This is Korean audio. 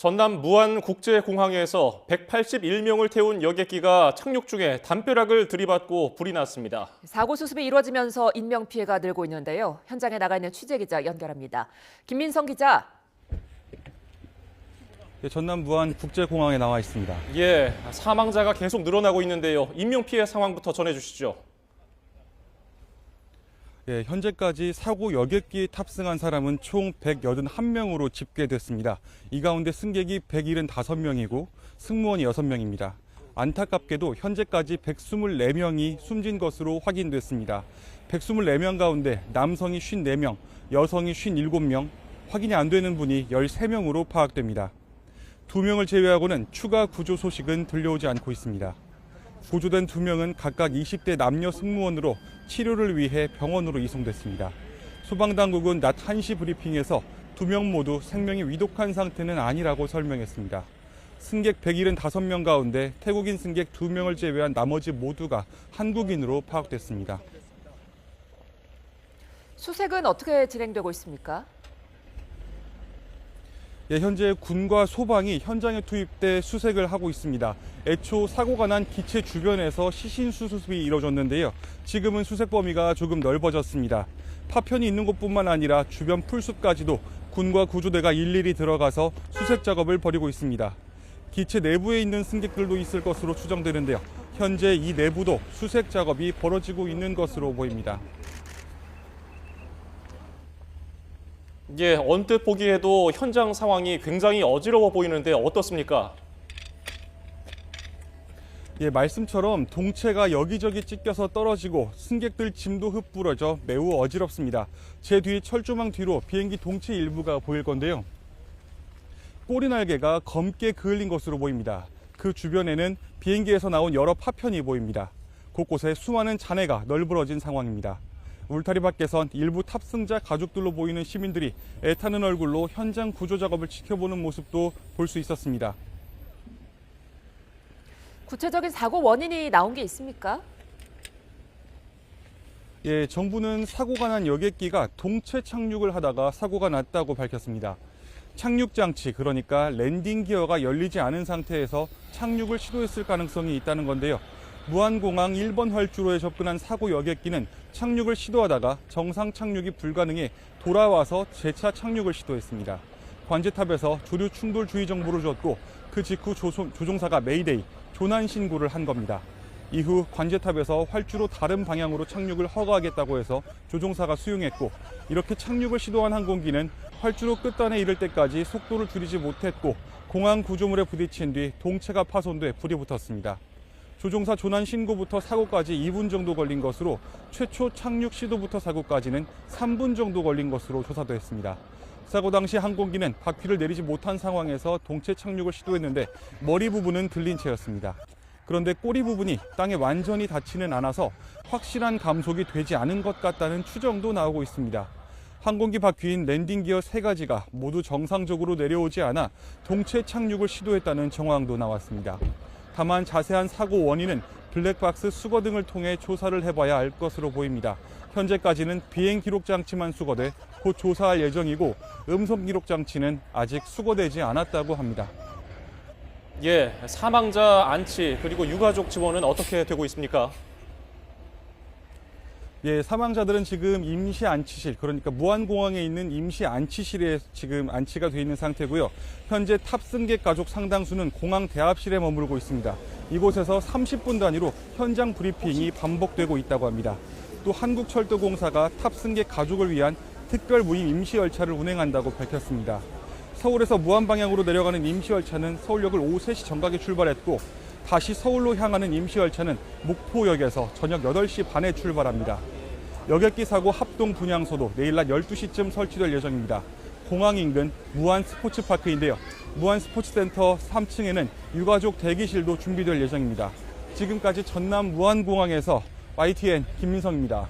전남 무안국제공항에서 181명을 태운 여객기가 착륙 중에 담벼락을 들이받고 불이 났습니다. 사고 수습이 이루어지면서 인명피해가 늘고 있는데요. 현장에 나가 있는 취재기자 연결합니다. 김민성 기자. 전남 무안국제공항에 나와 있습니다. 사망자가 계속 늘어나고 있는데요. 인명피해 상황부터 전해주시죠. 현재까지 사고 여객기에 탑승한 사람은 총 181명으로 집계됐습니다. 이 가운데 승객이 175명이고 승무원이 6명입니다. 안타깝게도 현재까지 124명이 숨진 것으로 확인됐습니다. 124명 가운데 남성이 54명, 여성이 57명, 확인이 안 되는 분이 13명으로 파악됩니다. 2명을 제외하고는 추가 구조 소식은 들려오지 않고 있습니다. 구조된 2명은 각각 20대 남녀 승무원으로 치료를 위해 병원으로 이송됐습니다. 소방당국은 낮 1시 브리핑에서 2명 모두 생명이 위독한 상태는 아니라고 설명했습니다. 승객 175명 가운데 태국인 승객 2명을 제외한 나머지 모두가 한국인으로 파악됐습니다. 수색은 어떻게 진행되고 있습니까? 현재 군과 소방이 현장에 투입돼 수색을 하고 있습니다. 애초 사고가 난 기체 주변에서 시신 수습이 이뤄졌는데요. 지금은 수색 범위가 조금 넓어졌습니다. 파편이 있는 곳뿐만 아니라 주변 풀숲까지도 군과 구조대가 일일이 들어가서 수색 작업을 벌이고 있습니다. 기체 내부에 있는 승객들도 있을 것으로 추정되는데요. 현재 이 내부도 수색 작업이 벌어지고 있는 것으로 보입니다. 언뜻 보기에도 현장 상황이 굉장히 어지러워 보이는데 어떻습니까? 말씀처럼 동체가 여기저기 찢겨서 떨어지고 승객들 짐도 흩뿌러져 매우 어지럽습니다. 제 뒤 철조망 뒤로 비행기 동체 일부가 보일 건데요. 꼬리 날개가 검게 그을린 것으로 보입니다. 그 주변에는 비행기에서 나온 여러 파편이 보입니다. 곳곳에 수많은 잔해가 널브러진 상황입니다. 울타리 밖에선 일부 탑승자 가족들로 보이는 시민들이 애타는 얼굴로 현장 구조 작업을 지켜보는 모습도 볼 수 있었습니다. 구체적인 사고 원인이 나온 게 있습니까? 정부는 사고가 난 여객기가 동체 착륙을 하다가 사고가 났다고 밝혔습니다. 착륙 장치, 그러니까 랜딩 기어가 열리지 않은 상태에서 착륙을 시도했을 가능성이 있다는 건데요. 무안공항 1번 활주로에 접근한 사고 여객기는 착륙을 시도하다가 정상 착륙이 불가능해 돌아와서 재차 착륙을 시도했습니다. 관제탑에서 조류 충돌 주의 정보를 줬고 그 직후 조종사가 메이데이, 조난 신고를 한 겁니다. 이후 관제탑에서 활주로 다른 방향으로 착륙을 허가하겠다고 해서 조종사가 수용했고, 이렇게 착륙을 시도한 항공기는 활주로 끝단에 이를 때까지 속도를 줄이지 못했고 공항 구조물에 부딪힌 뒤 동체가 파손돼 불이 붙었습니다. 조종사 조난 신고부터 사고까지 2분 정도 걸린 것으로 최초 착륙 시도부터 사고까지는 3분 정도 걸린 것으로 조사됐습니다. 사고 당시 항공기는 바퀴를 내리지 못한 상황에서 동체 착륙을 시도했는데 머리 부분은 들린 채였습니다. 그런데 꼬리 부분이 땅에 완전히 닿지는 않아서 확실한 감속이 되지 않은 것 같다는 추정도 나오고 있습니다. 항공기 바퀴인 랜딩 기어 3가지가 모두 정상적으로 내려오지 않아 동체 착륙을 시도했다는 정황도 나왔습니다. 다만 자세한 사고 원인은 블랙박스 수거 등을 통해 조사를 해봐야 알 것으로 보입니다. 현재까지는 비행 기록 장치만 수거돼 곧 조사할 예정이고 음성 기록 장치는 아직 수거되지 않았다고 합니다. 사망자 안치 그리고 유가족 지원은 어떻게 되고 있습니까? 사망자들은 지금 임시 안치실, 그러니까 무안공항에 있는 임시 안치실에 지금 안치가 돼 있는 상태고요. 현재 탑승객 가족 상당수는 공항 대합실에 머물고 있습니다. 이곳에서 30분 단위로 현장 브리핑이 반복되고 있다고 합니다. 또 한국철도공사가 탑승객 가족을 위한 특별 무임 임시 열차를 운행한다고 밝혔습니다. 서울에서 무안 방향으로 내려가는 임시 열차는 서울역을 오후 3시 정각에 출발했고, 다시 서울로 향하는 임시 열차는 목포역에서 저녁 8시 반에 출발합니다. 여객기 사고 합동 분향소도 내일 낮 12시쯤 설치될 예정입니다. 공항 인근 무안 스포츠파크인데요. 무안 스포츠센터 3층에는 유가족 대기실도 준비될 예정입니다. 지금까지 전남 무안공항에서 YTN 김민성입니다.